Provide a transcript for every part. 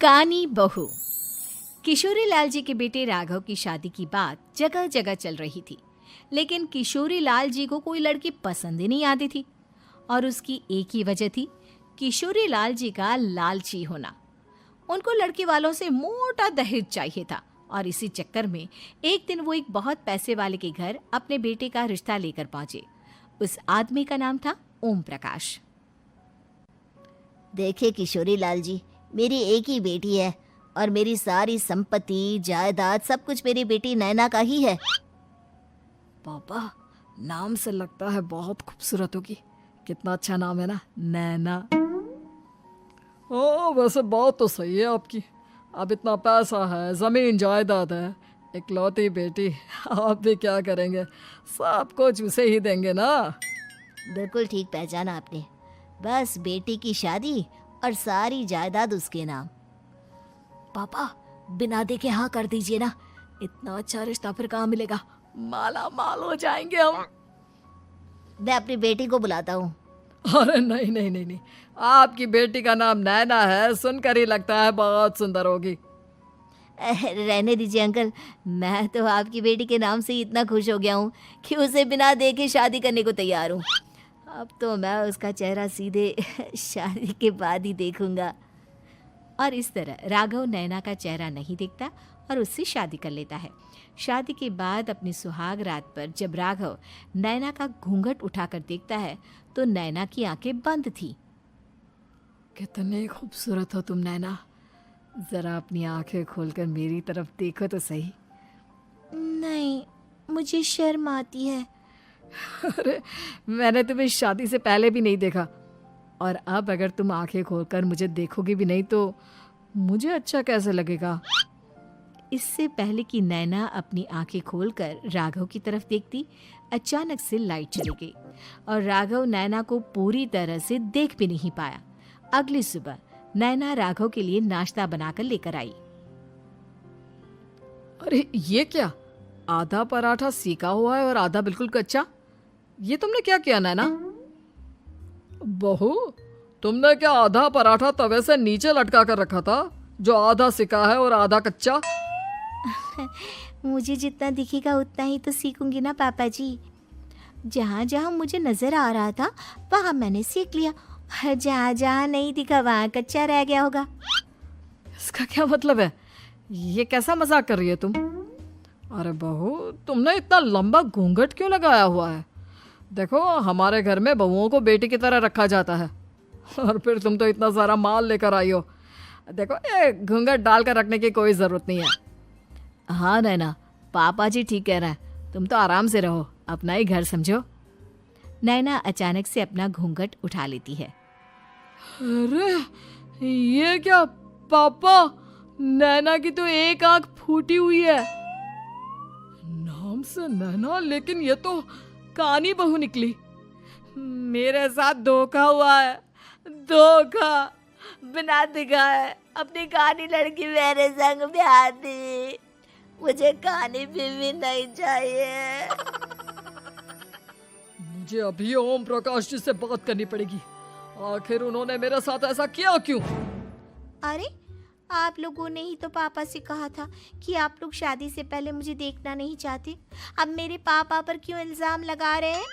कानी बहू। किशोरी लाल जी के बेटे राघव की शादी की बात जगह जगह चल रही थी, लेकिन किशोरी लाल जी को कोई लड़की पसंद ही नहीं आती थी। और उसकी एक ही वजह थी, किशोरी लाल जी का लालची होना। उनको लड़की वालों से मोटा दहेज चाहिए था और इसी चक्कर में एक दिन वो एक बहुत पैसे वाले के घर अपने बेटे का रिश्ता लेकर पहुंचे। उस आदमी का नाम था ओम प्रकाश। देखिए किशोरी लाल जी, मेरी एक ही बेटी है और मेरी सारी संपत्ति जायदाद सब कुछ मेरी बेटी नैना का ही है। पापा, नाम से लगता है बहुत खूबसूरत होगी। कितना अच्छा नाम है ना, नैना। ओ, वैसे बात तो सही है आपकी। अब इतना पैसा है, जमीन जायदाद है, इकलौती बेटी, आप भी क्या करेंगे? सब कुछ उसे ही देंगे ना। बिल्कुल ठीक पहचाना आपने। बस बेटी की शादी और सारी जायदाद उसके नाम। पापा, बिना देखे हाँ कर दीजिए ना। इतना अच्छा रिश्ता फिर कहाँ मिलेगा? माला माल हो जाएंगे हम। मैं अपनी बेटी को बुलाता हूँ। अरे नहीं नहीं नहीं नहीं, आपकी बेटी का नाम नैना है, सुनकर ही लगता है बहुत सुंदर होगी। रहने दीजिए अंकल, मैं तो आपकी बेटी के नाम से ही इतना खुश हो गया हूँ कि उसे बिना देखे शादी करने को तैयार हूँ। अब तो मैं उसका चेहरा सीधे शादी के बाद ही देखूंगा। और इस तरह राघव नैना का चेहरा नहीं देखता और उससे शादी कर लेता है। शादी के बाद अपनी सुहाग रात पर जब राघव नैना का घूंघट उठाकर देखता है तो नैना की आंखें बंद थी। कितनी खूबसूरत हो तुम नैना, जरा अपनी आंखें खोलकर मेरी तरफ देखो तो सही। नहीं, मुझे शर्म आती है। अरे, मैंने तुम्हें शादी से पहले भी नहीं देखा, और अब अगर तुम आंखें खोलकर मुझे देखोगी भी नहीं तो मुझे अच्छा कैसे लगेगा? इससे पहले कि नैना अपनी आंखें खोलकर राघव की तरफ देखती, अचानक से लाइट चली गई और राघव नैना को पूरी तरह से देख भी नहीं पाया। अगली सुबह नैना राघव के लिए नाश्ता बनाकर लेकर आई। अरे ये क्या, आधा पराठा सीका हुआ है और आधा बिल्कुल कच्चा। ये तुमने क्या किया नैना? बहू, तुमने क्या आधा पराठा तवे से नीचे लटका कर रखा था, जो आधा सिका है और आधा कच्चा? मुझे जितना दिखेगा उतना ही तो सीखूंगी ना पापा जी। जहाँ जहाँ मुझे नजर आ रहा था वहाँ मैंने सीख लिया, जहाँ जहाँ नहीं दिखा वहाँ कच्चा रह गया होगा। इसका क्या मतलब है? ये कैसा मजाक कर रही है तुम? अरे बहू, तुमने इतना लंबा घूंघट क्यों लगाया हुआ है? देखो, हमारे घर में बहुओं को बेटी की तरह रखा जाता है, और फिर तुम तो इतना सारा माल लेकर आई हो। देखो, ये घूंघट डालकर रखने की कोई ज़रूरत नहीं है। हाँ नैना, पापा जी ठीक कह रहे हैं, तुम तो आराम से रहो, अपना ही घर समझो। नैना अचानक से अपना घूंघट उठा लेती है। अरे ये क्या पापा, नैना की तो एक आंख फूटी हुई है। नाम से नैना, लेकिन ये तो कानी बहू निकली। मेरे साथ धोखा हुआ है, धोखा। बिना दिखाए अपनी कानी लड़की मेरे संग ब्याह दी। मुझे कानी बीवी नहीं चाहिए। मुझे अभी ओम प्रकाश जी से बात करनी पड़ेगी। आखिर उन्होंने मेरे साथ ऐसा किया क्यों? अरे, आप लोगों ने ही तो पापा से कहा था कि आप लोग शादी से पहले मुझे देखना नहीं चाहते। अब मेरे पापा पर क्यों इल्जाम लगा रहे हैं?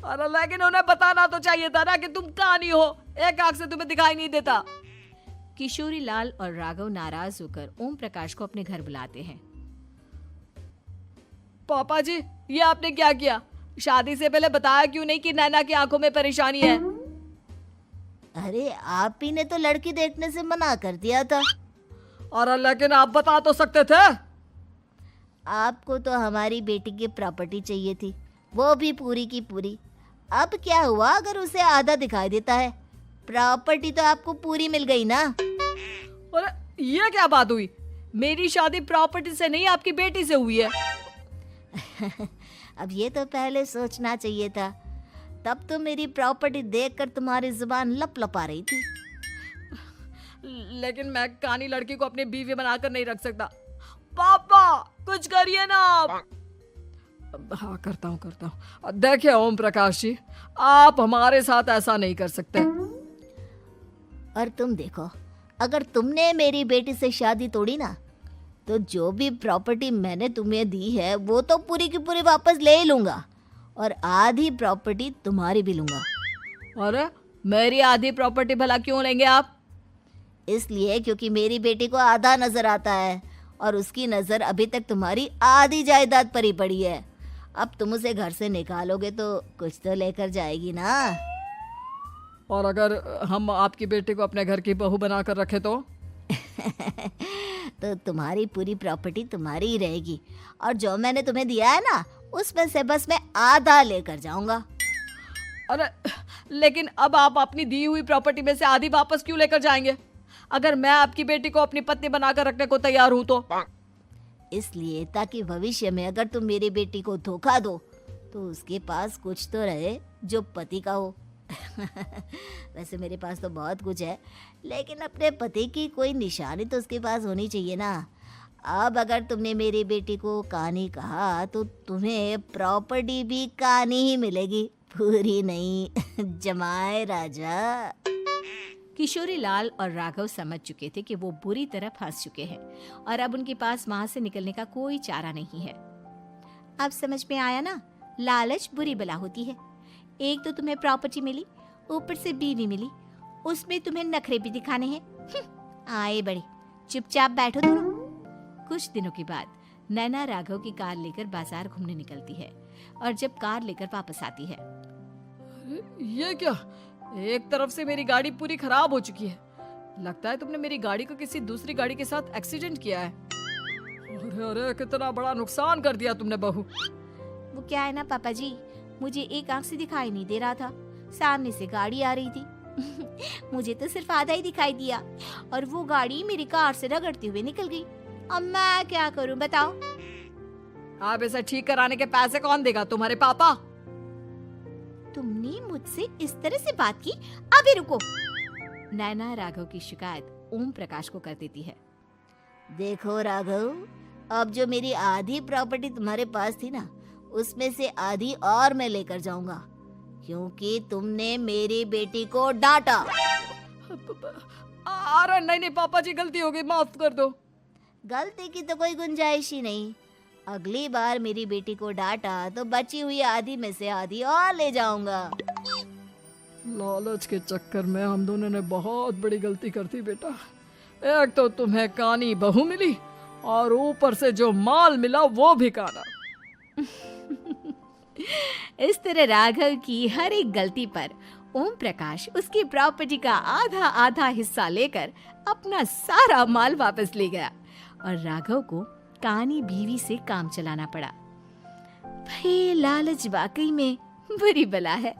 अरे लेकिन उन्हें बताना तो चाहिए था ना कि तुम कानी हो, एक आंख से तुम्हें दिखाई नहीं देता। किशोरी लाल और राघव नाराज होकर ओम प्रकाश को अपने घर बुलाते हैं। पापा जी, ये आपने क्या किया? शादी से पहले बताया क्यों नहीं कि नैना की आंखों में परेशानी है? अरे, आप ही ने तो लड़की देखने से मना कर दिया था। और लेकिन आप बता तो सकते थे। आपको तो हमारी बेटी की प्रॉपर्टी चाहिए थी, वो भी पूरी की पूरी। अब क्या हुआ अगर उसे आधा दिखाई देता है? प्रॉपर्टी तो आपको पूरी मिल गई ना। अरे ये क्या बात हुई? मेरी शादी प्रॉपर्टी से नहीं, आपकी बेटी से हुई है। अब ये तो पहले सोचना चाहिए था, तब तो मेरी प्रॉपर्टी देखकर तुम्हारी जुबान लप लपा रही थी। लेकिन मैं कानी लड़की को अपनी बीवी बनाकर नहीं रख सकता। पापा, कुछ करिए ना आप। हाँ, करता हूँ। देखिए ओम प्रकाश जी, आप हमारे साथ ऐसा नहीं कर सकते। और तुम देखो, अगर तुमने मेरी बेटी से शादी तोड़ी ना, तो जो भी प्रॉपर्टी मैंने तुम्हें दी है वो तो पूरी की पूरी वापस ले ही लूँगा, और आधी प्रॉपर्टी तुम्हारी भी लूँगा। अरे मेरी आधी प्रॉपर्टी भला क्यों लेंगे आप? इसलिए क्योंकि मेरी बेटी को आधा नजर आता है और उसकी नज़र अभी तक तुम्हारी आधी जायदाद पर ही पड़ी है। अब तुम उसे घर से निकालोगे तो कुछ तो लेकर जाएगी ना। और अगर हम आपकी बेटी को अपने घर की बहू बना कर रखे तो? तो तुम्हारी पूरी प्रॉपर्टी तुम्हारी ही रहेगी, और जो मैंने तुम्हें दिया है ना, उसमें से बस मैं आधा लेकर जाऊंगा। अरे लेकिन अब आप अपनी दी हुई प्रॉपर्टी में से आधी वापस क्यों लेकर जाएंगे? अगर मैं आपकी बेटी को अपनी पत्नी बनाकर रखने को तैयार हूं तो? इसलिए ताकि भविष्य में अगर तुम मेरी बेटी को धोखा दो तो उसके पास कुछ तो रहे जो पति का हो। वैसे मेरे पास तो बहुत कुछ है, लेकिन अपने पति की कोई निशानी तो उसके पास होनी चाहिए ना। अब अगर तुमने मेरी बेटी को कानी कहा तो तुम्हें प्रॉपर्टी भी कानी ही मिलेगी, पूरी नहीं। जमाए राजा। किशोरी लाल और राघव समझ चुके थे कि वो बुरी तरह फंस चुके हैं और अब उनके पास वहां से निकलने का कोई चारा नहीं है। अब समझ में आया ना, लालच बुरी बला होती है। एक तो तुम्हें प्रॉपर्टी मिली, ऊपर से बीवी मिली, उसमें तुम्हें नखरे भी दिखाने हैं। आए बड़े, चुपचाप बैठो दोनों। कुछ दिनों के बाद नैना राघव की कार लेकर बाजार घूमने निकलती है और जब कार लेकर वापस आती है, ये क्या? एक तरफ से मेरी गाड़ी पूरी खराब हो चुकी है। लगता है तुमने मेरी गाड़ी को किसी दूसरी गाड़ी के साथ एक्सीडेंट किया है। अरे अरे कितना बड़ा नुकसान कर दिया तुमने बहू। वो क्या है ना पापा जी, मुझे एक आंख से दिखाई नहीं दे रहा था, सामने से गाड़ी आ रही थी। मुझे तो सिर्फ आधा ही दिखाई दिया और वो गाड़ी मेरी कार से रगड़ते हुए निकल गई। अब मैं क्या करूं बताओ? आप इसे ठीक कराने के पैसे कौन देगा? तुम्हारे पापा? तुमने मुझसे इस तरह से बात की? अभी रुको। नैना राघव की शिकायत ओम प्रकाश को कर देती है। देखो राघव, अब जो मेरी आधी प्रॉपर्टी तुम्हारे पास थी ना, उसमें से आधी और मैं लेकर जाऊंगा, क्योंकि तुमने मेरी बेटी को डांटा। अरे नहीं नहीं पापा जी, गलती हो गई, माफ कर दो। गलती की तो कोई गुंजाइश ही नहीं। अगली बार मेरी बेटी को डांटा तो बची हुई आधी में से आधी और ले जाऊंगा। लालच के चक्कर में हम दोनों ने बहुत बड़ी गलती कर दी बेटा। एक तो तुम्हें कानी बहू मिली और ऊपर से जो माल मिला वो भी काना। इस तरह राघव की हर एक गलती पर ओम प्रकाश उसकी प्रॉपर्टी का आधा आधा हिस्सा लेकर अपना सारा माल वापस ले गया और राघव को कानी बीवी से काम चलाना पड़ा। भाई लालच वाकई में बुरी बला है।